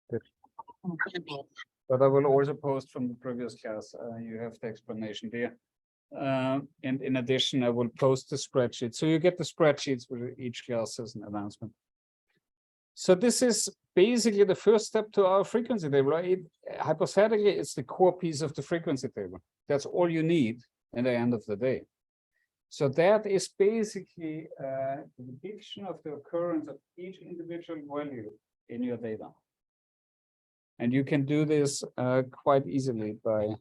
Good. But I will also post from the previous class. You have the explanation there. And in addition, I will post the spreadsheet. So you get the spreadsheets with each class as an announcement. So this is basically the first step to our frequency table. Hypothetically, it's the core piece of the frequency table. That's all you need at the end of the day. So that is basically the depiction of the occurrence of each individual value in your data. And you can do this quite easily by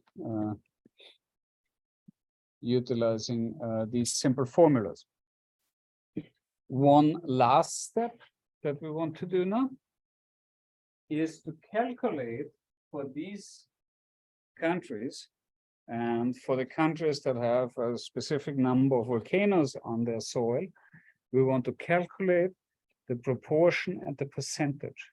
utilizing these simple formulas. One last step that we want to do now is to calculate for these countries and for the countries that have a specific number of volcanoes on their soil, we want to calculate the proportion and the percentage.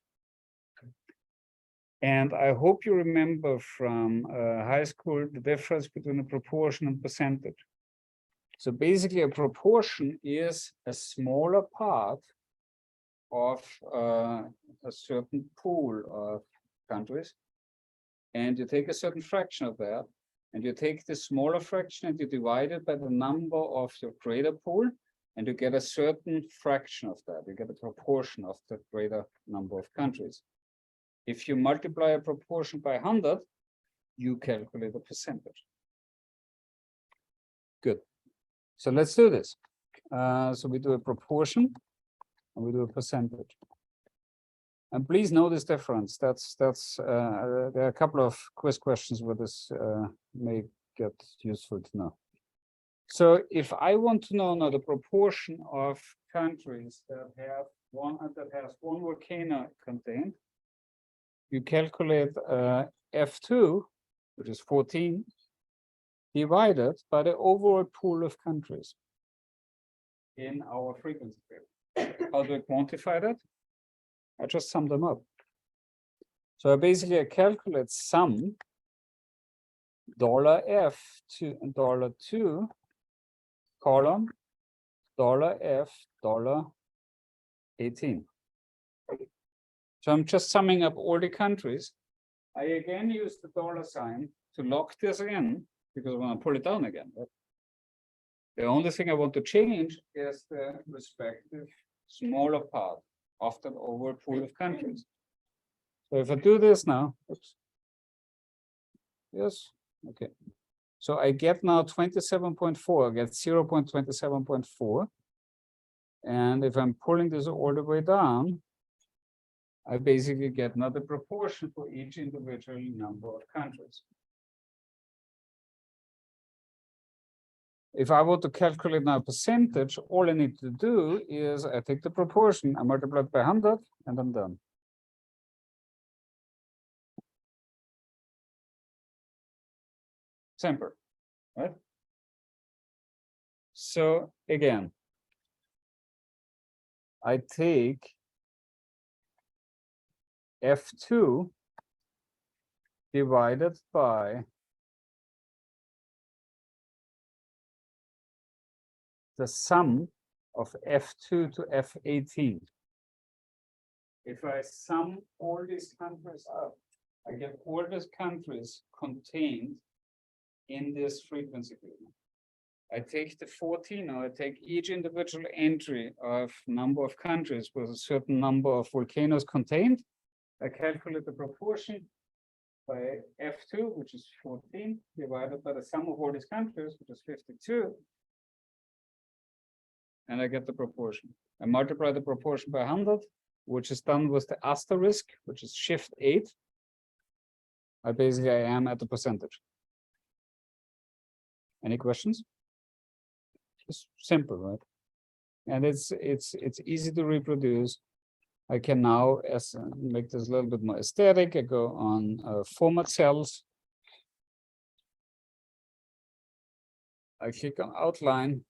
And I hope you remember from high school the difference between a proportion and percentage. So basically a proportion is a smaller part of a certain pool of countries. And you take a certain fraction of that, and you take the smaller fraction and you divide it by the number of your greater pool, and you get a certain fraction of that. You get a proportion of the greater number of countries. If you multiply a proportion by 100, you calculate a percentage. Good. So let's do this. So we do a proportion and we do a percentage. And please know this difference. There are a couple of quiz questions where this may get useful to know. So if I want to know now the proportion of countries that has one volcano contained, you calculate F2, which is 14, divided by the overall pool of countries in our frequency table. How do I quantify that? I just sum them up. So I basically calculate sum $F2 and $2 column $F $18. So I'm just summing up all the countries. I again use the dollar sign to lock this in because I want to pull it down again. Right? The only thing I want to change is the respective smaller part of the overall pool of countries. So if I do this now, oops. Yes, okay. So I get now 27.4, I get 0.27.4. And if I'm pulling this all the way down, I basically get another proportion for each individual number of countries. If I want to calculate now percentage, all I need to do is I take the proportion, I multiply it by 100, and I'm done. Simple, right? So again, I take F2 divided by the sum of F2 to F18. If I sum all these countries up, I get all these countries contained in this frequency group. I take the 14, or I take each individual entry of number of countries with a certain number of volcanoes contained. I calculate the proportion by F2, which is 14, divided by the sum of all these countries, which is 52. And I get the proportion. I multiply the proportion by 100, which is done with the asterisk, which is shift 8. I am at the percentage. Any questions? It's simple, right? And it's easy to reproduce. I can now make this a little bit more aesthetic. I go on format cells. I click on outline.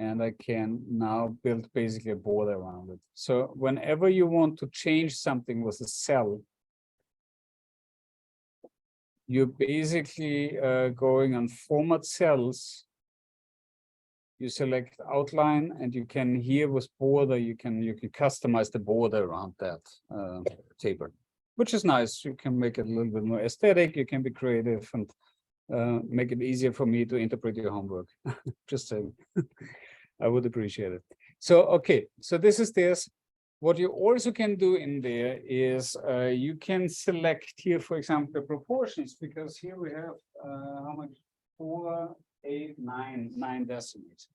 And I can now build basically a border around it. So whenever you want to change something with a cell, you're basically going on format cells you select outline, and you can here with border, you can customize the border around that table, which is nice. You can make it a little bit more aesthetic. You can be creative and make it easier for me to interpret your homework. Just saying, I would appreciate it. So, okay, so this is this. What you also can do in there is you can select here, for example, the proportions, because here we have how much? 4, 8, 9 decimals.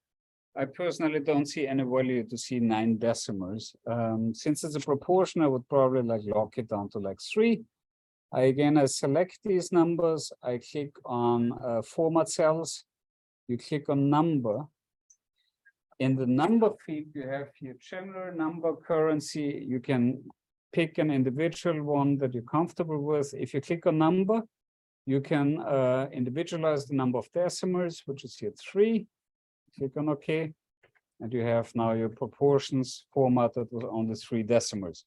I personally don't see any value to see 9 decimals. Since it's a proportion, I would probably like lock it down to like 3. I select these numbers. I click on format cells. You click on number. In the number field, you have here general number currency. You can pick an individual one that you're comfortable with. If you click on number, you can individualize the number of decimals, which is here 3. Click on OK. And you have now your proportions formatted with only 3 decimals.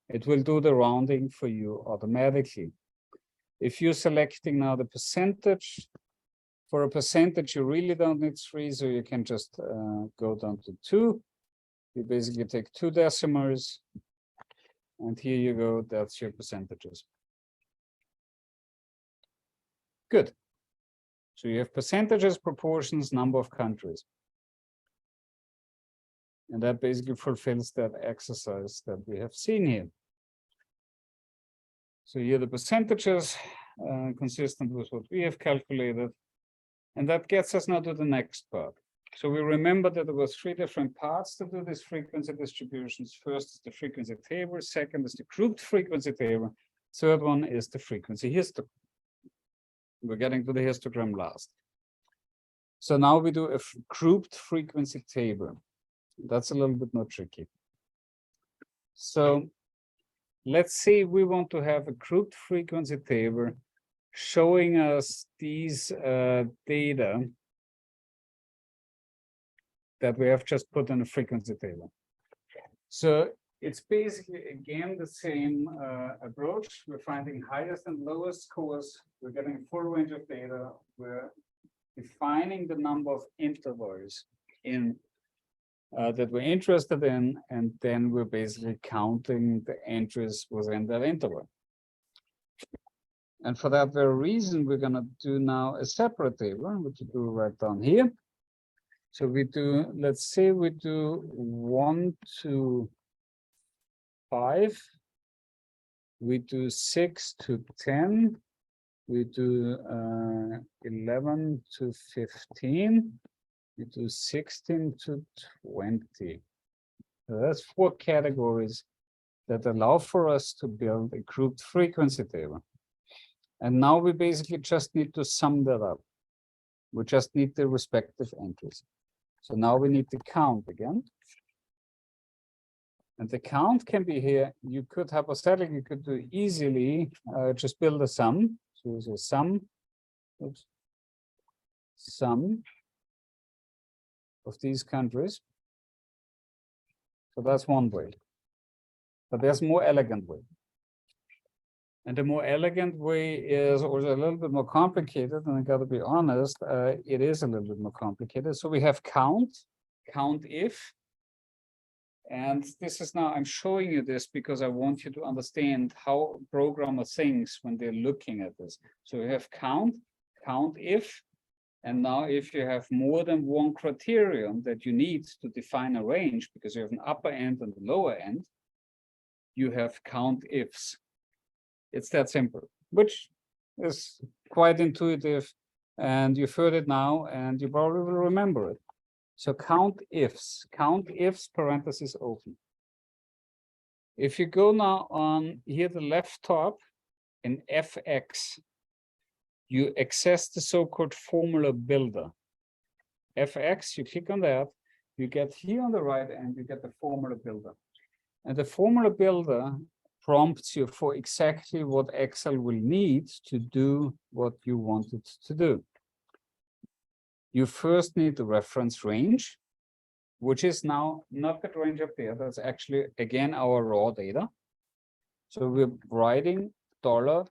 It will do the rounding for you automatically. If you're selecting now the percentage, for a percentage, you really don't need 3, so you can just go down to 2. You basically take 2 decimals, and here you go, that's your percentages. Good. So you have percentages, proportions, number of countries. And that basically fulfills that exercise that we have seen here. So here the percentages consistent with what we have calculated. And that gets us now to the next part. So we remember that there were 3 different parts to do these frequency distributions. First is the frequency table. Second is the grouped frequency table. Third one is the frequency histogram. We're getting to the histogram last. So now we do a grouped frequency table. That's a little bit more tricky. So let's say we want to have a grouped frequency table showing us these data that we have just put in a frequency table. So it's basically, again, the same approach. We're finding highest and lowest scores. We're getting a full range of data. We're defining the number of intervals in that we're interested in, and then we're basically counting the entries within that interval. And for that very reason, we're going to do now a separate table, which we do right down here. So we do, let's say we do 1 to 5. We do 6 to 10. We do 11 to 15. We do 16 to 20. So that's 4 categories that allow for us to build a grouped frequency table. And now we basically just need to sum that up. We just need the respective entries. So now we need to count again. And the count can be here. You could hypothetically, you could do easily just build a sum. So there's a sum, sum of these countries. So that's one way. But there's a more elegant way. And the more elegant way is also a little bit more complicated, and I got to be honest, it is a little bit more complicated. So we have count if, and this is now, I'm showing you this because I want you to understand how a programmer thinks when they're looking at this. So we have count if, and now if you have more than one criterion that you need to define a range, because you have an upper end and a lower end, you have count ifs. It's that simple, which is quite intuitive, and you've heard it now, and you probably will remember it. So count ifs parentheses open. If you go now on here, the left top in FX, you access the so-called formula builder. FX, you click on that, you get here on the right end, you get the formula builder. And the formula builder prompts you for exactly what Excel will need to do what you want it to do. You first need the reference range, which is now not the range up there. That's actually, again, our raw data. So we're writing $2,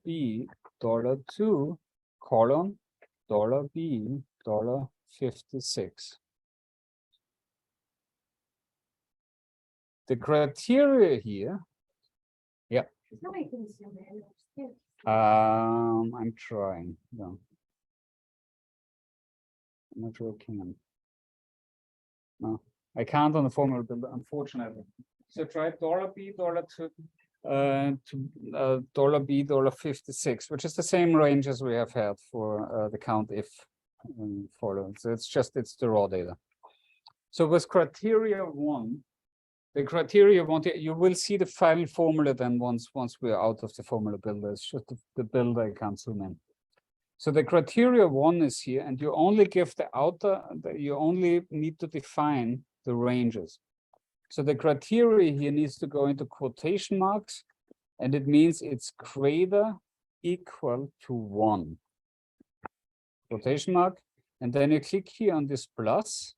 $B, $2, colon, $B, $56. The criteria here, yeah. I'm trying. No. I'm not sure I can. No, I can't on the formula builder, unfortunately. So try $B, $2, $B, $56, which is the same range as we have had for the count if follow. So it's the raw data. So with criteria 1, the criteria 1, you will see the final formula then once we're out of the formula builder. It's just the builder I can't zoom in. So the criteria 1 is here, and you only give the outer, you only need to define the ranges. So the criteria here needs to go into quotation marks, and it means it's greater equal to 1. Quotation mark, and then you click here on this plus.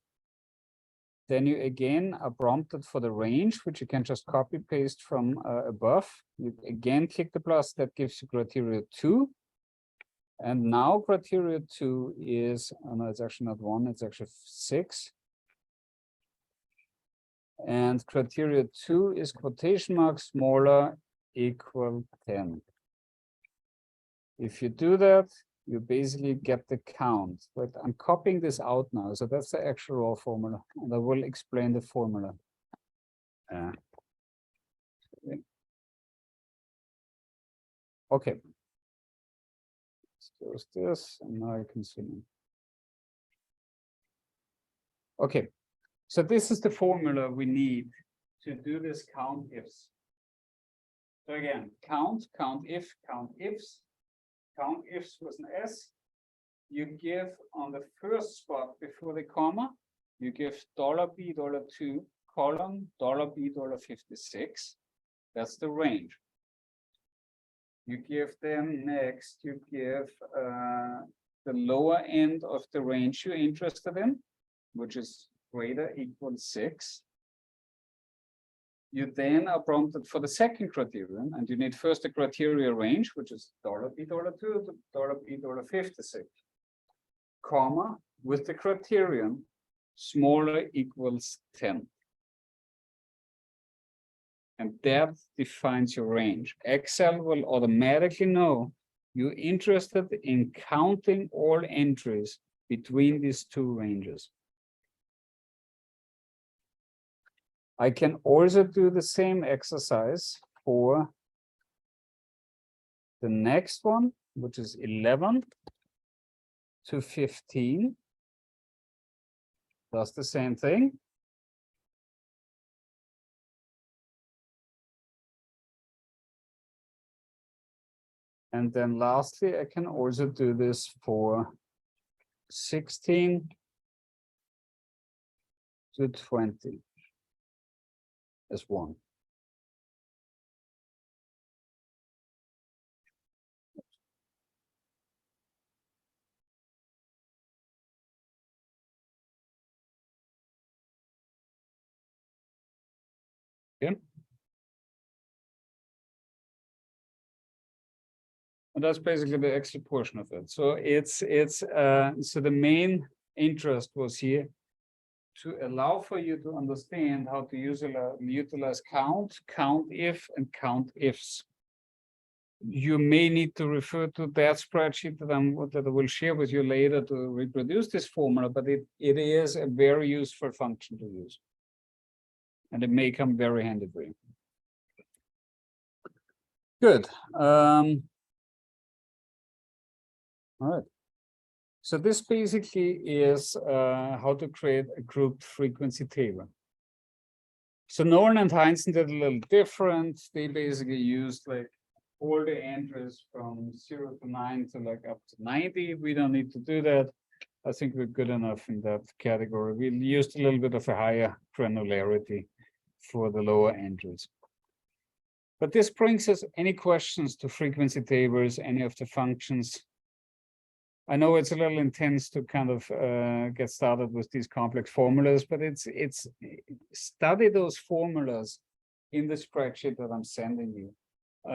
Then you again are prompted for the range, which you can just copy paste from above. You again click the plus, that gives you criteria 2. And now criteria 2 is, oh no, it's actually not 1, it's actually 6. And criteria 2 is quotation mark smaller equal 10. If you do that, you basically get the count. But I'm copying this out now, so that's the actual raw formula, and I will explain the formula. Okay. Let's close this, and now I can zoom in. Okay, so this is the formula we need to do this count ifs. So again, count if, count ifs. Count ifs with an S. You give on the first spot before the comma, you give $B, $2, column, $B, $56. That's the range. You give them next, you give the lower end of the range you're interested in, which is greater equal 6. You then are prompted for the second criterion, and you need first the criteria range, which is $B, $2 to $B, $56, comma, with the criterion smaller equals 10. And that defines your range. Excel will automatically know you're interested in counting all entries between these two ranges. I can also do the same exercise for the next one, which is 11 to 15. Does the same thing. And then lastly, I can also do this for 16 to 20 as one. Okay. And that's basically the extra portion of it. So so the main interest was here to allow for you to understand how to utilize count if, and count ifs. You may need to refer to that spreadsheet that I will share with you later to reproduce this formula, but it is a very useful function to use. And it may come very handy for you. Good. All right. So this basically is how to create a grouped frequency table. So Nolan and Heinzen did a little different. They basically used like all the entries from 0 to 9 to like up to 90. We don't need to do that. I think we're good enough in that category. We used a little bit of a higher granularity for the lower entries. But this brings us any questions to frequency tables, any of the functions. I know it's a little intense to kind of get started with these complex formulas, but it's study those formulas in the spreadsheet that I'm sending you.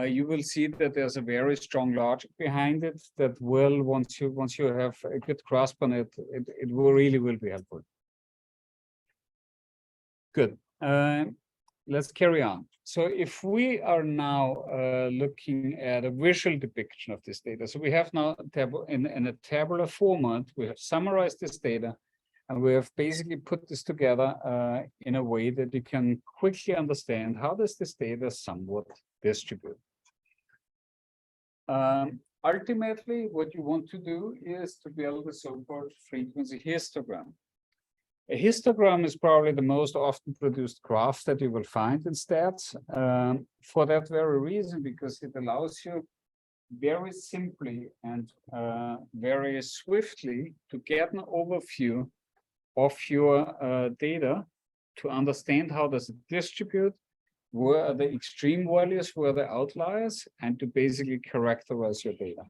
you will see that there's a very strong logic behind it that will, once you have a good grasp on it, it will really be helpful. Good. Let's carry on. So if we are now looking at a visual depiction of this data, so we have now in a tabular format, we have summarized this data, and we have basically put this together in a way that you can quickly understand how does this data somewhat distribute. Ultimately, what you want to do is to build a so-called frequency histogram. A histogram is probably the most often produced graph that you will find in stats for that very reason, because it allows you very simply and very swiftly to get an overview of your data, to understand how does it distribute, where are the extreme values, where are the outliers, and to basically characterize your data.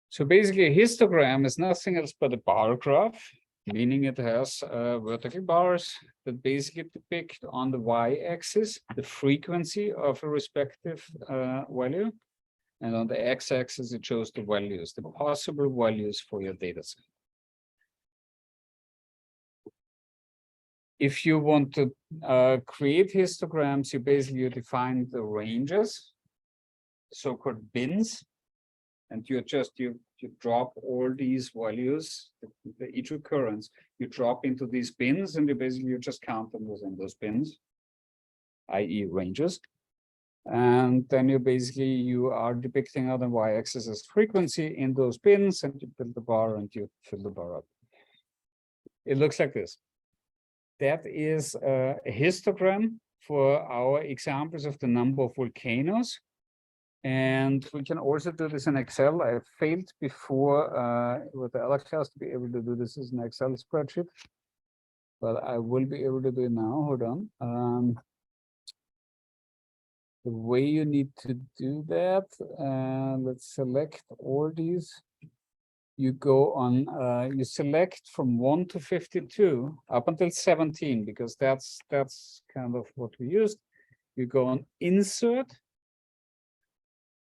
So basically a histogram is nothing else but a bar graph, meaning it has vertical bars that basically depict on the y-axis the frequency of a respective value, and on the x-axis it shows the values, the possible values for your data set. If you want to create histograms, you basically define the ranges, so-called bins, and you drop all these values, each occurrence, you drop into these bins, and you just count them within those bins, i.e. ranges. And then you are depicting on the y-axis as frequency in those bins, and you build the bar and you fill the bar up. It looks like this. That is a histogram for our examples of the number of volcanoes. And we can also do this in Excel. I failed before with the other class to be able to do this as an Excel spreadsheet, but I will be able to do it now. Hold on. The way you need to do that, let's select all these. You go on, you select from 1 to 52 up until 17, because that's kind of what we used. You go on insert,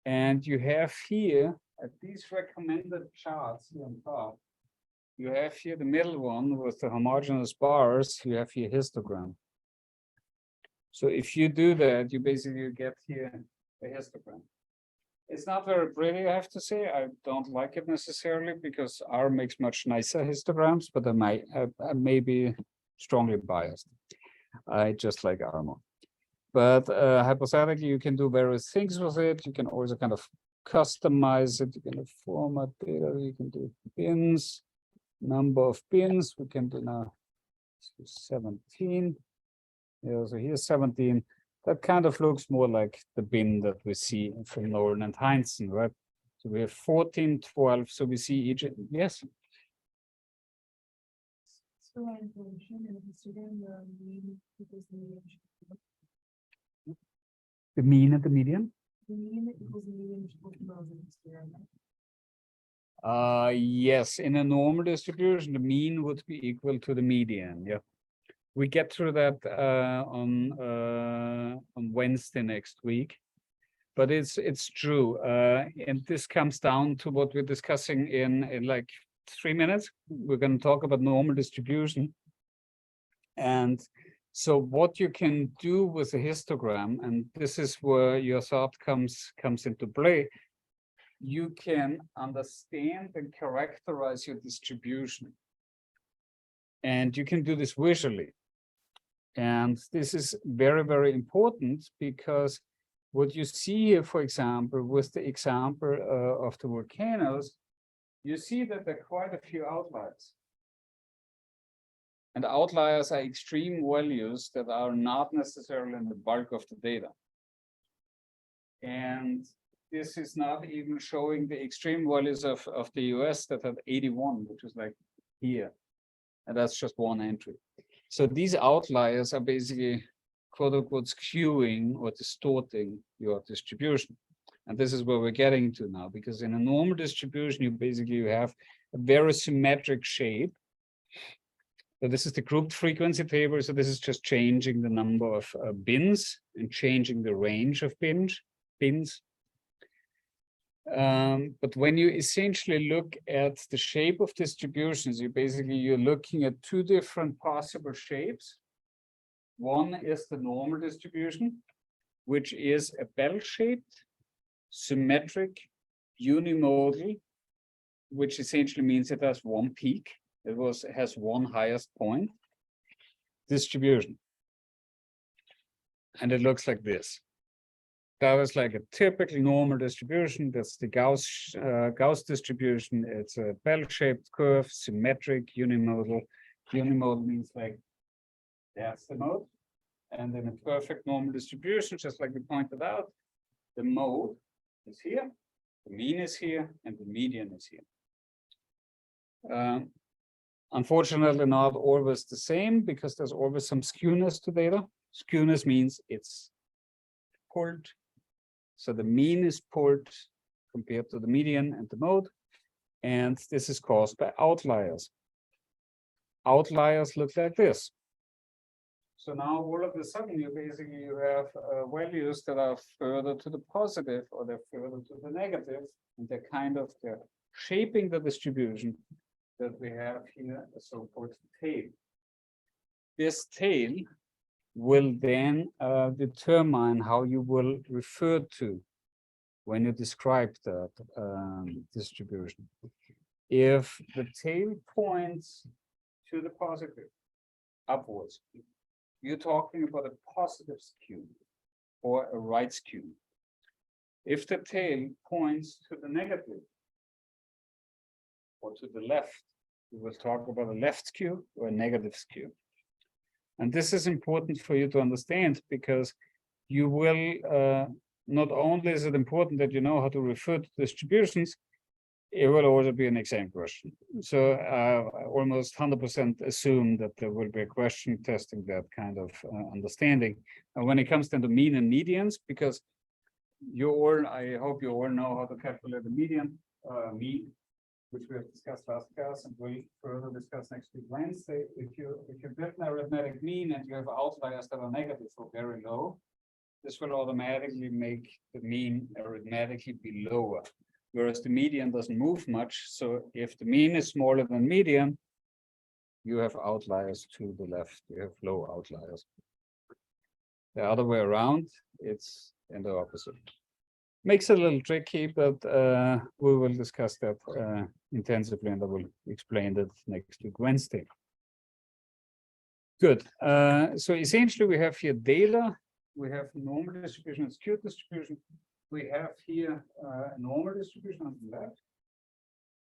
and you have here at these recommended charts here on top, you have here the middle one with the homogeneous bars, you have here histogram. So if you do that, you basically get here a histogram. It's not very pretty, I have to say. I don't like it necessarily because R makes much nicer histograms, but I may be strongly biased. I just like R more. But hypothetically, you can do various things with it. You can also kind of customize it. You can format data. You can do bins, number of bins. We can do now 17. Yeah, so here's 17. That kind of looks more like the bin that we see from Nolan and Heinzen, right? So we have 14, 12. So we see each. Yes. So the mean and the median? The mean equals the median experiment. Yes, in a normal distribution, the mean would be equal to the median. Yeah. We get through that on Wednesday next week, but it's true, and this comes down to what we're discussing in like 3 minutes. We're going to talk about normal distribution, and so what you can do with a histogram, and this is where your thought comes into play. You can understand and characterize your distribution, and you can do this visually. And this is very, very important because what you see here, for example, with the example of the volcanoes, you see that there are quite a few outliers. And outliers are extreme values that are not necessarily in the bulk of the data. And this is not even showing the extreme values of the US that had 81, which is like here. And that's just one entry. So these outliers are basically, quote unquote, skewing or distorting your distribution. And this is where we're getting to now, because in a normal distribution, you have a very symmetric shape. So this is the grouped frequency table. So this is just changing the number of bins and changing the range of bins. bins. But when you essentially look at the shape of distributions, you're looking at two different possible shapes. One is the normal distribution, which is a bell-shaped, symmetric, unimodal, which essentially means it has one peak. It has one highest point distribution. And it looks like this. That was like a typically normal distribution. That's the Gauss distribution. It's a bell-shaped curve, symmetric, unimodal. Unimodal means like that's the mode. And then a perfect normal distribution, just like we pointed out, the mode is here, the mean is here, and the median is here. Unfortunately, not always the same because there's always some skewness to data. Skewness means it's pulled. So the mean is pulled compared to the median and the mode. And this is caused by outliers. Outliers look like this. So now all of a sudden you have values that are further to the positive or they're further to the negative, and they're shaping the distribution that we have here, a so-called tail. This tail will then determine how you will refer to when you describe that distribution. If the tail points to the positive, upwards, you're talking about a positive skew or a right skew. If the tail points to the negative or to the left, we will talk about a left skew or a negative skew. And this is important for you to understand because you will, not only is it important that you know how to refer to distributions, it will also be an exam question. So almost 100% assume that there will be a question testing that kind of understanding. And when it comes down to mean and medians, because I hope you all know how to calculate the median, mean, which we have discussed last class and we'll further discuss next week Wednesday. If you build an arithmetic mean and you have outliers that are negative or very low, this will automatically make the mean arithmetically be lower. Whereas the median doesn't move much. So if the mean is smaller than median, you have outliers to the left, you have low outliers. The other way around, it's in the opposite. Makes it a little tricky, but we will discuss that intensively and I will explain that next week, Wednesday. Good. So essentially we have here data, we have normal distribution and skewed distribution. We have here a normal distribution on the left.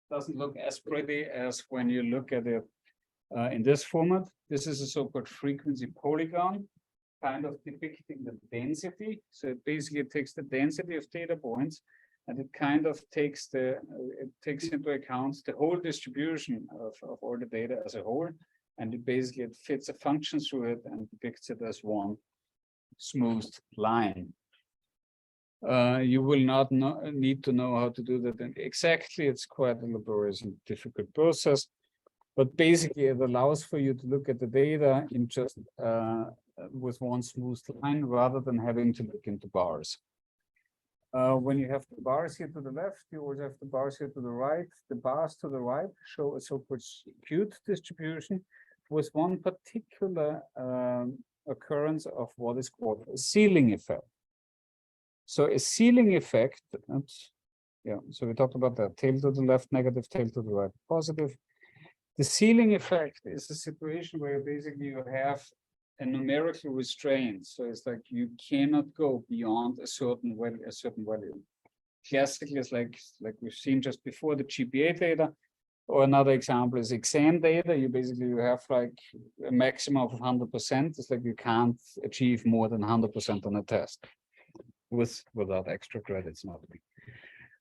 Doesn't look as pretty as when you look at it in this format. This is a so-called frequency polygon, kind of depicting the density. So it basically takes the density of data points and it kind of takes into account the whole distribution of all the data as a whole. And it fits a function through it and depicts it as one smooth line. You will not need to know how to do that exactly. It's quite a laborious and difficult process, but basically it allows for you to look at the data in just with one smooth line rather than having to look into bars. When you have the bars here to the left, you also have the bars here to the right. The bars to the right show a so-called skewed distribution with one particular occurrence of what is called a ceiling effect. So a ceiling effect, so we talked about that, tail to the left, negative, tail to the right, positive. The ceiling effect is a situation where basically you have a numerical restraint. So it's like you cannot go beyond a certain value. Classically, it's like we've seen just before, the GPA data, or another example is exam data. You have like a maximum of 100%. It's like you can't achieve more than 100% on a test without extra credits, not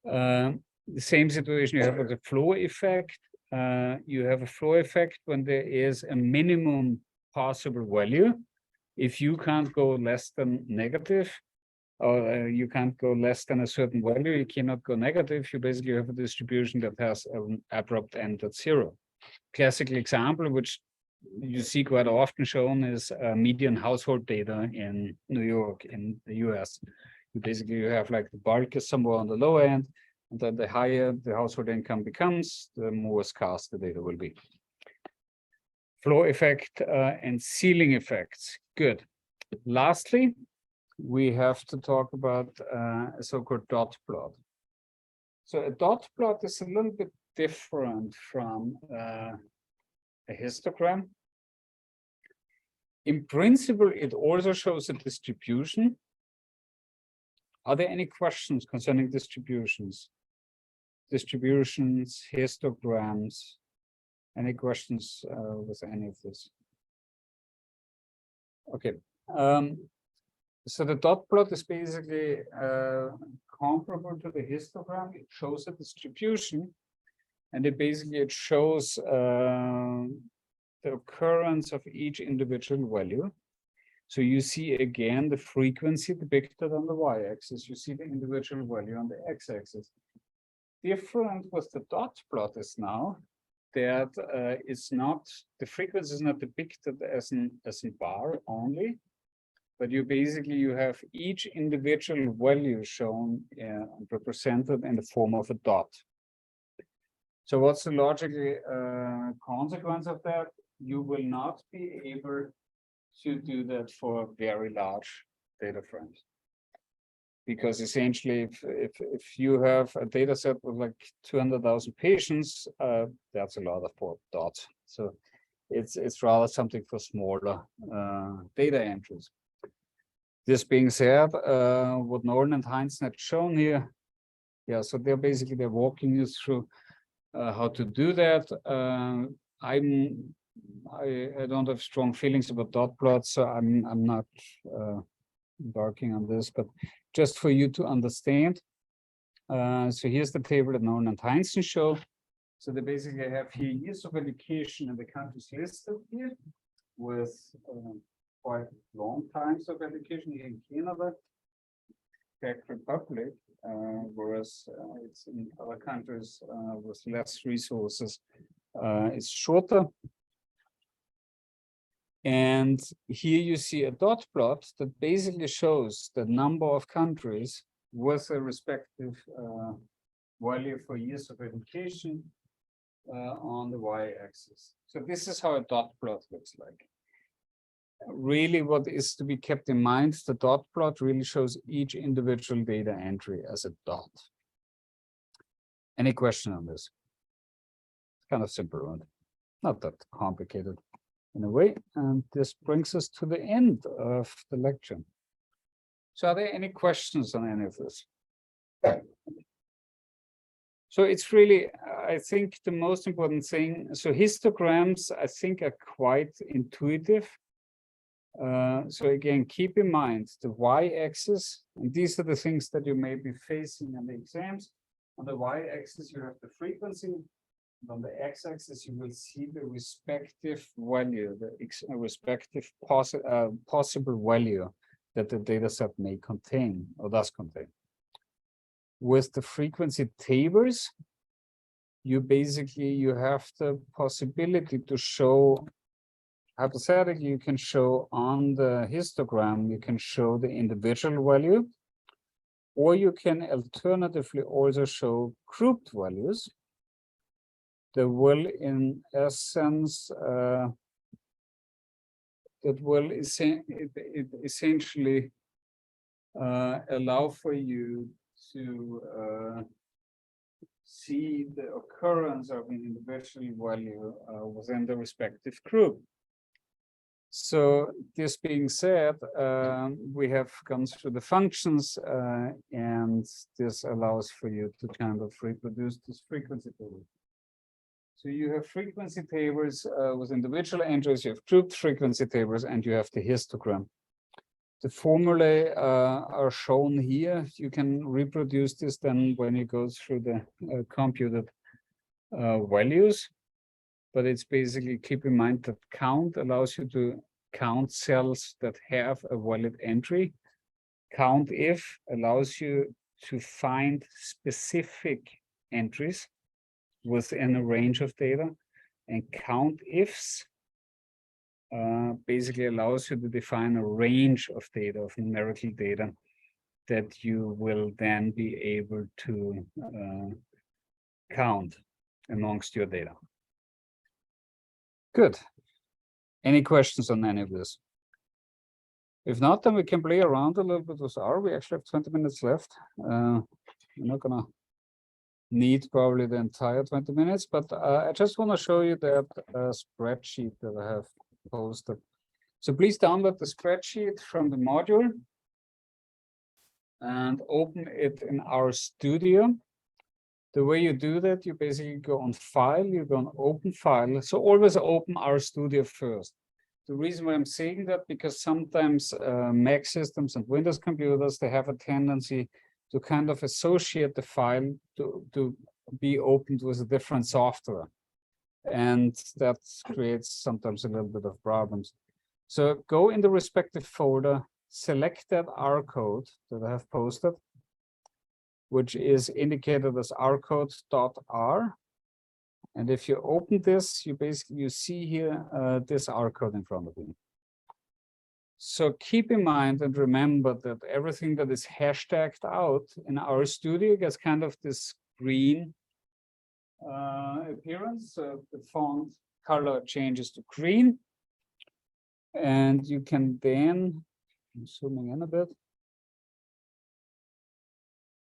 the same situation you have with the floor effect. You have a floor effect when there is a minimum possible value. If you can't go less than negative, or you can't go less than a certain value, you cannot go negative. You basically have a distribution that has an abrupt end at zero. Classical example, which you see quite often shown, is median household data in New York, in the US. Basically, you have like the bulk is somewhere on the lower end, and then the higher the household income becomes, the more scarce the data will be. Floor effect and ceiling effects. Good. Lastly, we have to talk about a so-called dot plot. So a dot plot is a little bit different from a histogram. In principle, it also shows a distribution. Are there any questions concerning distributions? Distributions, histograms, any questions with any of this? Okay. So the dot plot is basically comparable to the histogram. It shows a distribution, and it shows the occurrence of each individual value. So you see again the frequency depicted on the y-axis. You see the individual value on the x-axis. Different with the dot plot is now that it's not, the frequency is not depicted as a bar only, but you have each individual value shown represented in the form of a dot. So what's the logical consequence of that? You will not be able to do that for very large data frames. Because essentially, if you have a data set with like 200,000 patients, that's a lot of dots. So it's rather something for smaller data entries. This being said, what Nolan and Heinz had shown here, yeah, so they're walking you through how to do that. I don't have strong feelings about dot plots, so I'm not embarking on this, but just for you to understand. So here's the table that Nolan and Heinz show. So they basically have here years of education in the countries listed here with quite long times of education here in Canada, Czech Republic, whereas it's in other countries with less resources, it's shorter. And here you see a dot plot that basically shows the number of countries with a respective value for years of education on the y-axis. So this is how a dot plot looks like. Really, what is to be kept in mind, the dot plot really shows each individual data entry as a dot. Any question on this? It's kind of simple, right? Not that complicated in a way. And this brings us to the end of the lecture. So are there any questions on any of this? So it's really, I think the most important thing, so histograms, I think, are quite intuitive. So again, keep in mind the y-axis, and these are the things that you may be facing in the exams. On the y-axis, you have the frequency. And on the x-axis, you will see the respective value, the respective possible value that the data set may contain or does contain. With the frequency tables, you have the possibility to show, hypothetically, you can show on the histogram, you can show the individual value, or you can alternatively also show grouped values that will, in essence, essentially allow for you to see the occurrence of an individual value within the respective group. So this being said, we have gone through the functions, and this allows for you to kind of reproduce this frequency table. So you have frequency tables with individual entries, you have grouped frequency tables, and you have the histogram. The formulae are shown here. You can reproduce this then when you go through the computed values. But it's basically, keep in mind that count allows you to count cells that have a valid entry. Count if allows you to find specific entries within a range of data. And count ifs basically allows you to define a range of data, of numerical data, that you will then be able to count amongst your data. Good. Any questions on any of this? If not, then we can play around a little bit with R. We actually have 20 minutes left. We're not gonna need probably the entire 20 minutes, but I just want to show you that spreadsheet that I have posted. So please download the spreadsheet from the module and open it in our studio. The way you do that, you basically go on File, you go on Open File. So always open our studio first. The reason why I'm saying that, because sometimes Mac systems and Windows computers, they have a tendency to kind of associate the file to be opened with a different software. And that creates sometimes a little bit of problems. So go in the respective folder, select that R code that I have posted, which is indicated as rcode.r. And if you open this, you see here this R code in front of you. So keep in mind and remember that everything that is hashtagged out in our studio gets kind of this green appearance. So the font color changes to green. And you can then, I'm zooming in a bit.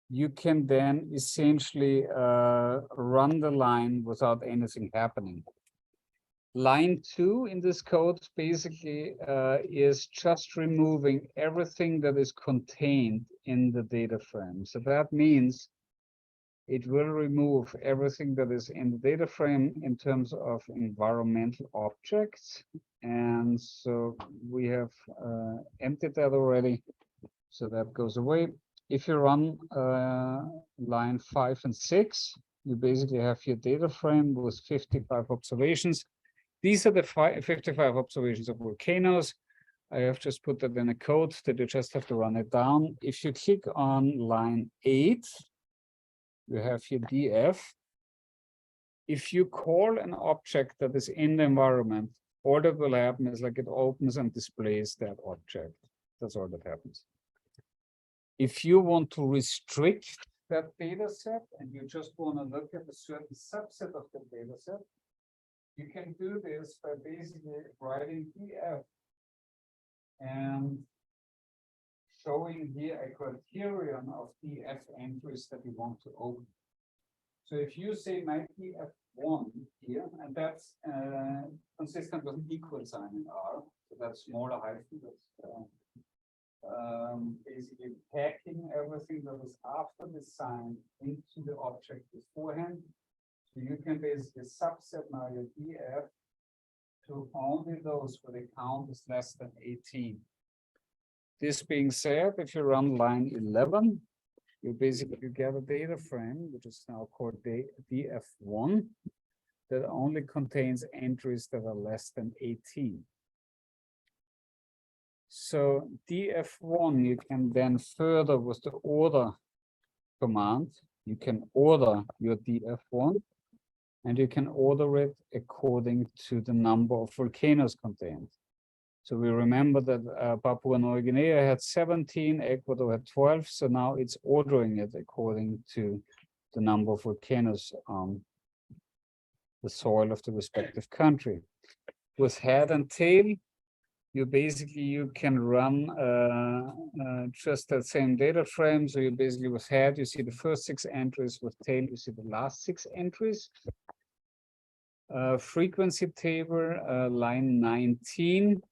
You can then essentially run the line without anything happening. Line 2 in this code basically is just removing everything that is contained in the data frame. So that means it will remove everything that is in the data frame in terms of environmental objects. And so we have emptied that already. So that goes away. If you run line 5 and 6, you basically have your data frame with 55 observations. These are the 55 observations of volcanoes. I have just put that in a code that you just have to run it down. If you click on line 8, you have your DF. If you call an object that is in the environment, all that will happen is like it opens and displays that object. That's all that happens. If you want to restrict that data set and you just want to look at a certain subset of the data set, you can do this by basically writing DF and showing here a criterion of DF entries that you want to open. So if you say my DF1 here, and that's consistent with an equal sign in R, so that's smaller hyphen, that's basically packing everything that is after the sign into the object beforehand. So you can basically subset now your DF to only those where the count is less than 18. This being said, if you run line 11, you basically get a data frame, which is now called DF1, that only contains entries that are less than 18. So DF1, you can then further with the order command, you can order your DF1, and you can order it according to the number of volcanoes contained. So we remember that Papua New Guinea had 17, Ecuador had 12, so now it's ordering it according to the number of volcanoes on the soil of the respective country. With head and tail, you can run just that same data frame. So you basically with head, you see the first 6 entries, with tail, you see the last 6 entries. Frequency table, line 19,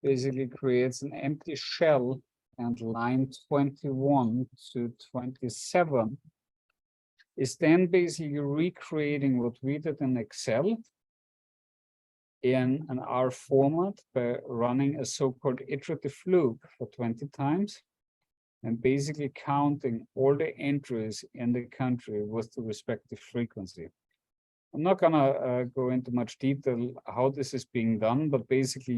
basically creates an empty shell, and line 21 to 27 is then basically recreating what we did in Excel in an R format by running a so-called iterative loop for 20 times and basically counting all the entries in the country with the respective frequency. I'm not gonna go into much detail how this is being done, but basically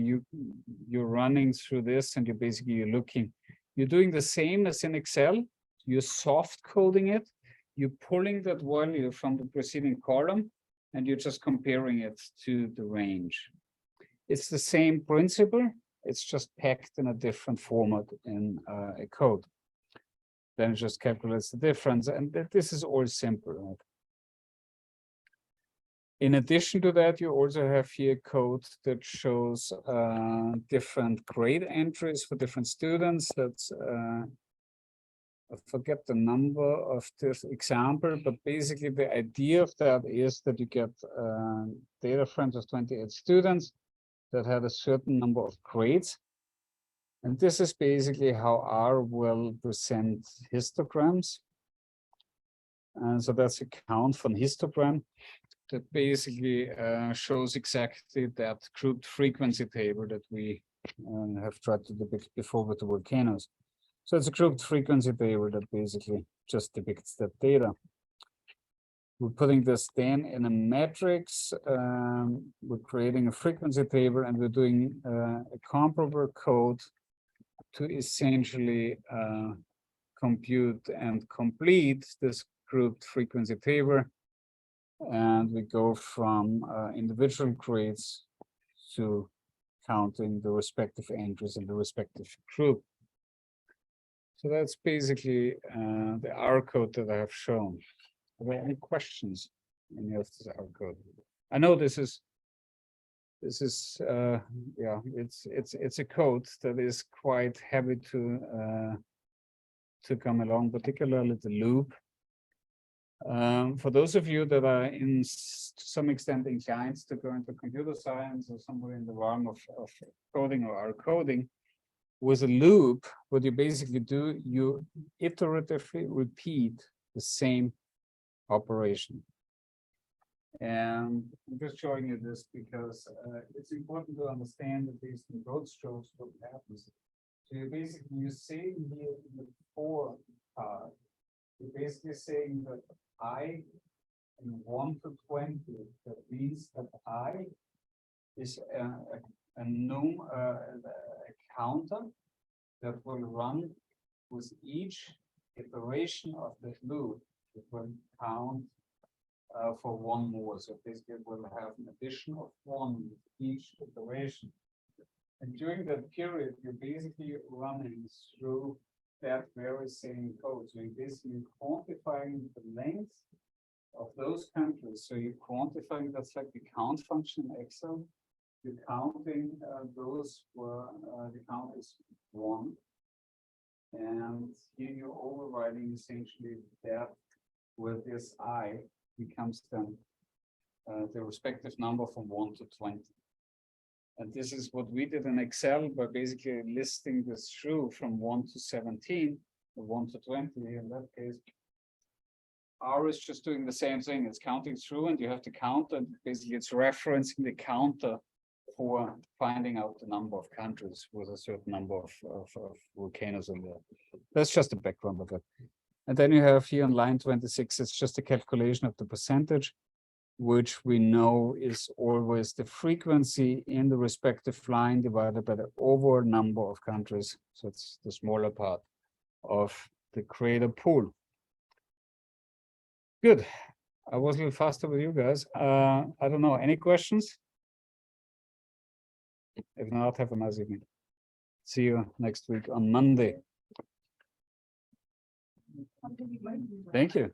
you're running through this and you're doing the same as in Excel. You're soft coding it, you're pulling that value from the preceding column, and you're just comparing it to the range. It's the same principle, it's just packed in a different format in a code. Then it just calculates the difference, and this is all simple. Right? In addition to that, you also have here code that shows different grade entries for different students. That's I forget the number of this example, but basically the idea of that is that you get data frames of 28 students that had a certain number of grades. And this is basically how R will present histograms. And so that's a count from histogram that basically shows exactly that grouped frequency table that we have tried to depict before with the volcanoes. So it's a grouped frequency table that basically just depicts that data. We're putting this then in a matrix. We're creating a frequency table, and we're doing a comparable code to essentially compute and complete this grouped frequency table. And we go from individual grades to counting the respective entries in the respective group. So that's basically the R code that I have shown. Are there any questions in any of this R code? I know this is yeah, it's a code that is quite heavy to come along, particularly the loop. For those of you that are to some extent inclined to go into computer science or somewhere in the realm of coding or R coding, with a loop, what you basically do, you iteratively repeat the same operation. And I'm just showing you this because it's important to understand that based on broad strokes what happens. So you're saying here in the for part, you're basically saying that I in 1 to 20, that means that I is a counter that will run with each iteration of the loop. It will count for one more. So basically, it will have an addition of 1 with each iteration. And during that period, you're basically running through that very same code. So you're basically quantifying the length of those countries. So you're quantifying, that's like the count function in Excel. You're counting those where the count is 1. And here you're overriding essentially that with this I becomes then the respective number from 1 to 20. And this is what we did in Excel by basically listing this through from 1 to 17, or 1 to 20 in that case. R is just doing the same thing. It's counting through, and you have to count, and basically it's referencing the counter for finding out the number of countries with a certain number of volcanoes in there. That's just the background of it. And then you have here on line 26, it's just a calculation of the percentage, which we know is always the frequency in the respective line divided by the overall number of countries. So it's the smaller part of the creator pool. Good. I was a little faster with you guys. I don't know, any questions? If not, have a nice evening. See you next week on Monday. Thank you.